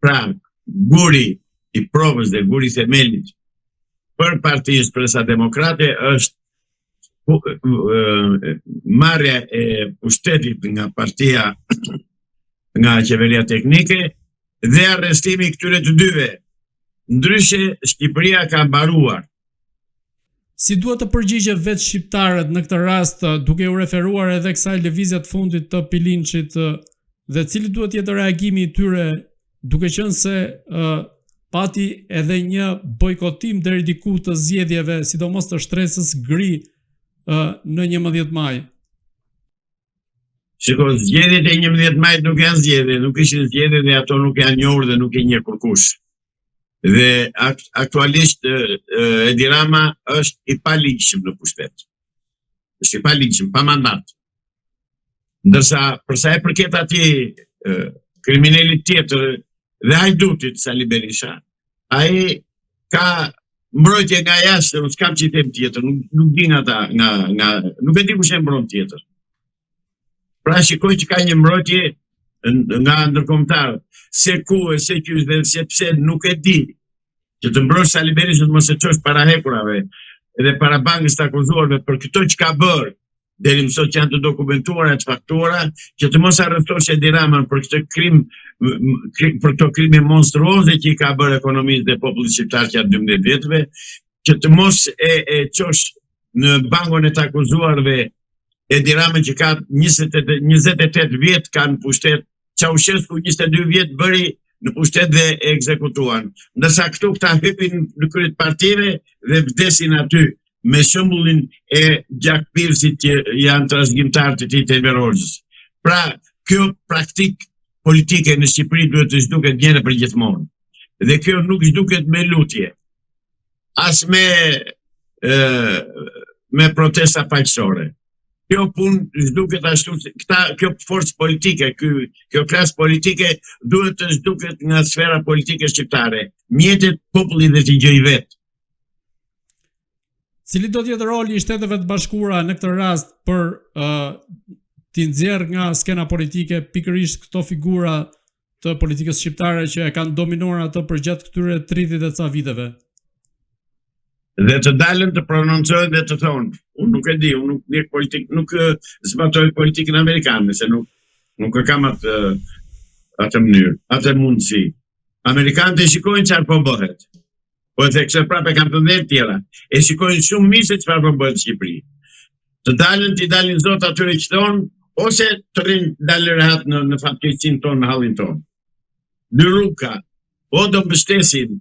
Pra, guri i provës dhe guri i themelit për Partinë Shpresa Demokrate është marrja e pushtetit nga partia, nga qeveria teknike dhe arrestimi këtyre të dyve. Ndryshe, Shqipëria ka mbaruar. Si duhet të përgjigje vetë shqiptarët në këtë rast, duke u referuar edhe kësaj lëvizje të fundit të Pilinçit, dhe cili duhet jetë reagimi i tyre, duke qenë se pati edhe një bojkotim deri diku të zgjedhjeve, sidomos të shtresës gri në 11 maj. Shiko, zgjedhjet e 11 majit nuk janë zgjedhje, nuk ishin zgjedhje dhe ato nuk janë njohur dhe nuk e njeh kurkush. Dhe aktualisht Edi Rama është i paligjshëm në pushtet. Është i paligjshëm, pa mandat. Ndërsa përsa e përket atij kriminalit tjetër dhe hajdutit Sali Berisha, ai ka mbrojtje nga jashtë, nuk s'kam që i them tjetër, nuk di nga nuk e di kush e mbron tjetër. Pra shikoj që ka një mbrojtje nga ndërkombëtarët, se ku e se qysh dhe sepse nuk e di, që të mbrosh Sali Berisha të mos e çosh para hekurave edhe para bankës të akuzuarve për këto që ka bërë, deri më sot që janë të dokumentuara, të faktuara, që të mos arrestosh Edi Ramën për këtë krim, për këto krime monstruoze që i ka bërë ekonomisë dhe popullit shqiptar që janë 12 vjetëve, që të mos e çosh në bankën e të akuzuarve Edi Ramën që ka 28 vjet ka në pushtet, Ceaușescu 22 vjet bëri në pushtet dhe e ekzekutuan. Ndërsa këta hypin në krye të partive dhe vdesin aty me shembullin e Gjak Pirsit që janë trashëgimtar të tij të Enver Hoxhës. Pra, kjo praktik politike në Shqipëri duhet të zhduket njëherë për gjithmonë. Dhe kjo nuk zhduket me lutje, as me protesta paqësore. Kjo punë zhduket ashtu, kjo forcë politike, kjo klasë politike duhet të zhduket nga sfera politike shqiptare. Mjetet populli dhe t'i gjej vetë. Cili do të jetë roli i Shteteve të Bashkuara në këtë rast për t'i nxjerrë nga skena politike pikërisht këto figura të politikës shqiptare që e kanë dominuar atë përgjatë këtyre 30 e ca viteve? Dhe të dalën të prononcojnë dhe të thonë, unë nuk e di, unë nuk ndjek politikë, nuk zbatoj politikën amerikane, se nuk e kam atë mënyrë, atë mundësi. Amerikanët e shikojnë çfarë po bëhet. Po e thekse prapë kanë të ndërë tjera. E shikojnë shumë mirë se çfarë po bëhet në Shqipëri. Të dalin zot atyre që thonë, ose të rinë dalë rehat në fatkeqësinë tonë, në hallin tonë. Dy rrugë ka, o do mbështesin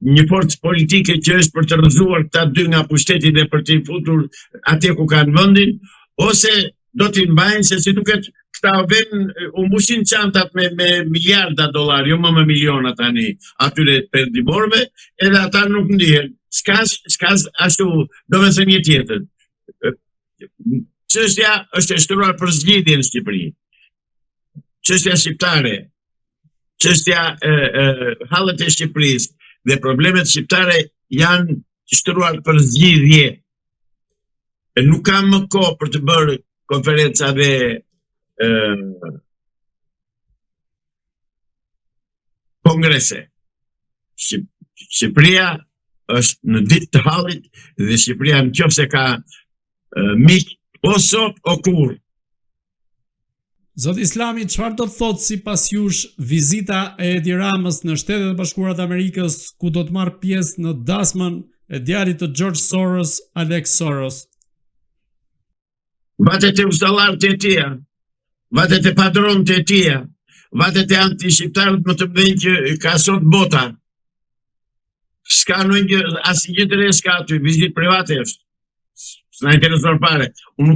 një forcë politike që është për të rrëzuar këta dy nga pushteti dhe për t'i futur atje ku kanë vendin, ose do t'i mbajnë se si duket këta u mbushin çantat me miliarda dollar, jo më miliona tani atyre perëndimorëve, edhe ata nuk ndihen. S'ka ashtu, do me thënë një tjetër. Çështja është e shtruar për zgjidhje në Shqipëri. Çështja shqiptare, çështja hallet e Shqipërisë dhe problemet shqiptare janë shtruar për zgjidhje. Nuk kam më kohë për të bërë konferenca dhe kongrese. Shqipëria është në ditë të hallit dhe Shqipëria nëse ka mik o sot o kurrë. Zot Islami, çfarë do të thotë sipas jush vizita e Edi Ramës në Shtetet e Bashkuara të Amerikës, ku do të marrë pjesë në dasmën e djalit të George Soros, Alex Soros? Vatet e uzdalarët e tia, vatet e padronët e tia, vatet e anti-shqiptarët më të mëdhenj që ka sot bota. S'ka asnjë gjë të re s'ka aty, vizitë private është. S'na intereson fare. Unë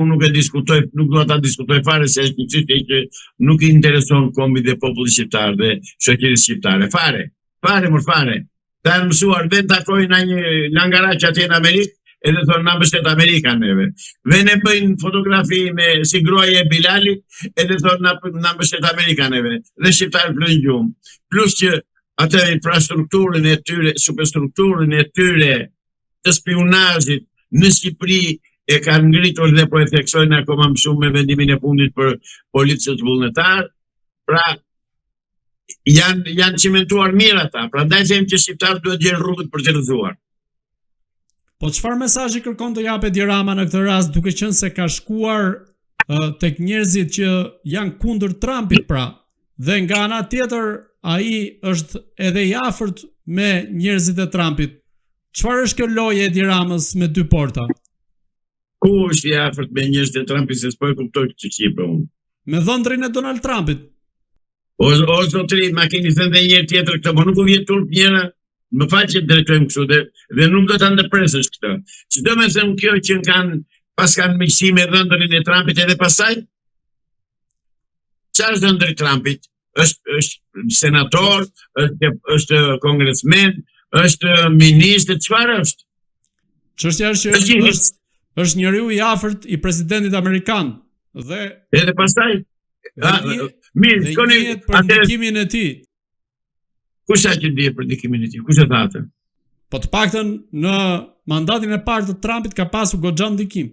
nuk e diskutoj, nuk do ta diskutoj fare se është një çështje që nuk i intereson kombit dhe popullit shqiptar dhe shoqërisë shqiptare. Fare. Ta janë mësuar vend takojnë në një langaraq atje në Amerikë, edhe thonë na mbështet Amerika neve. Vene bëjnë fotografi me si gruaja e Bilalit, edhe thonë na mbështet Amerika neve. Dhe shqiptarët flojnë gjumë. Plus që atë infrastrukturën e tyre, superstrukturën e tyre të spionazhit në Shqipëri e kanë ngritur dhe po e theksojnë akoma më shumë me vendimin e fundit për policët vullnetar. Pra, janë cimentuar mirë ata, prandaj them që shqiptarët duhet gjejnë rrugët për të rrëzuar. Po çfarë mesazhi kërkon të japë Edi Rama në këtë rast, duke qenë se ka shkuar tek njerëzit që janë kundër Trumpit pra, dhe nga ana tjetër ai është edhe i afërt me njerëzit e Trumpit. Çfarë është kjo lojë e Edi Ramës me dy porta? Ku është i afërt me njerëzit e Trumpit, se s'po e kuptoj që po unë. Me dhëndrin e Donald Trumpit. O zotri, ma keni thënë dhe njërë tjetër këtë, po nuk u vjetë turp njëra, më falë që të drejtojmë kështu, dhe nuk do të ndërpresësh këtë. Që do me thëmë kjo që pas kanë miqësi me dhëndërin e Trumpit edhe pasaj? Qa është dhëndëri Trumpit? është senator, është kongresmen, është ministër, çfarë është? Çështja është që është njeriu i afërt i presidentit amerikan dhe edhe pastaj mirë, shkoni për ndikimin e tij. Kush sa që dihet për ndikimin e tij? Kush e tha atë? Po të paktën në mandatin e parë të Trumpit ka pasur goxha ndikim.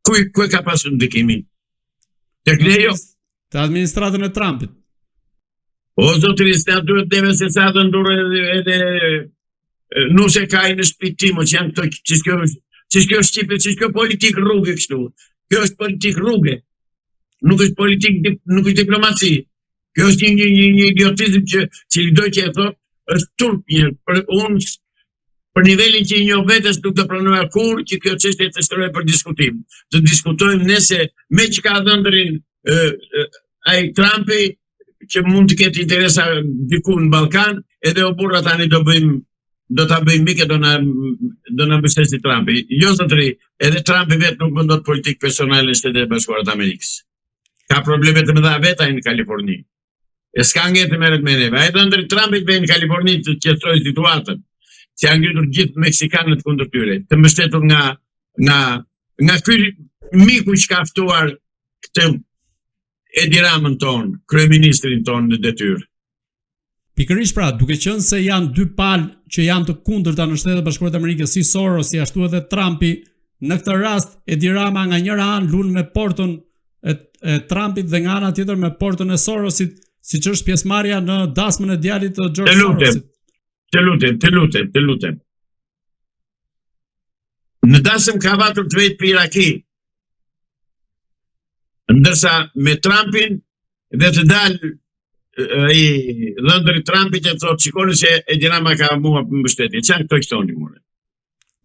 Ku e ka pasur ndikimin? Tek ne jo. Te administratën e Trumpit. O zotëri, s'na duhet deve se sa të ndurë edhe nuse ka i në shpitimo që janë këto që kjo Shqipë, që kjo politik rrugë kështu. Kjo është politik rrugë. Nuk është politik, nuk është diplomaci. Kjo është një idiotizm që i doj që e thot, është turp një. Për nivelin që i njoh vetes nuk do pranoja kur që kjo çështje të shtrohet për diskutim. Të diskutojmë nëse me që ka dhëndërin ai Trumpi që mund të ketë interesa diku në Ballkan, edhe o burra tani do ta bëjmë mikë, do na mbështesi Trumpi. Jo zotëri, edhe Trumpi vetë nuk mendon politikë personale në Shtetet e Bashkuara të Amerikës. Ka probleme të mëdha vetaj në Kaliforni. E s'ka ngetë merret me neve. Ai dhëndëri Trumpit vjen në Kaliforni të qetësoj situatën. Që janë ngritur gjithë meksikanët kundër tyre, të mbështetur nga ky miku që ka ftuar këtë Edi Ramën ton, kryeministrin ton në detyrë. Pikërisht pra, duke qenë se janë dy palë që janë të kundërta në Shtetet e Bashkuara të Amerikës, si Soros, si ashtu edhe Trumpi, në këtë rast Edi Rama nga njëra anë lun me portën e Trumpit dhe nga ana tjetër me portën e Sorosit, siç është pjesëmarrja në dasmën e djalit të George Sorosit. Të lutem. Në dasëm ka vatur të vetë për Iraki, ndërsa me Trumpin dhe të dalë i dhëndëri Trumpit e thotë shikoni se Edi Rama ka mua për mbështetje. Çfarë këto këtoni more?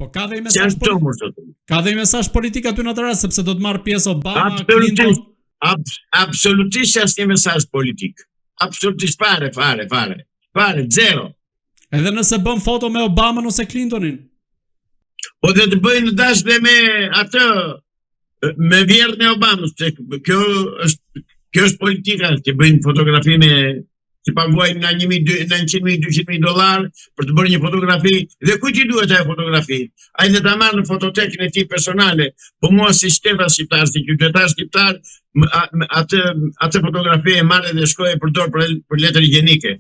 Po ka dhe i mesazh politik aty në atë rast, sepse do të marrë pjesë Obama, Clinton. Absolutisht asnjë mesazh politik. Absolutisht fare, zero. Edhe nëse bën foto me Obama ose Clintonin. Po dhe të bëjnë dash dhe me atë, me vjerën e Obamës, kjo është politika, që bëjnë fotografi me, që paguajnë nga $100,000-200,000 për të bërë një fotografi, dhe kujt i duhet ajo fotografi? Ai le ta marrë në fototekën e tij personale, po mua si shteta shqiptar, si qytetar shqiptar, atë fotografi e marrë dhe shkoj e përdor për letër higjienike.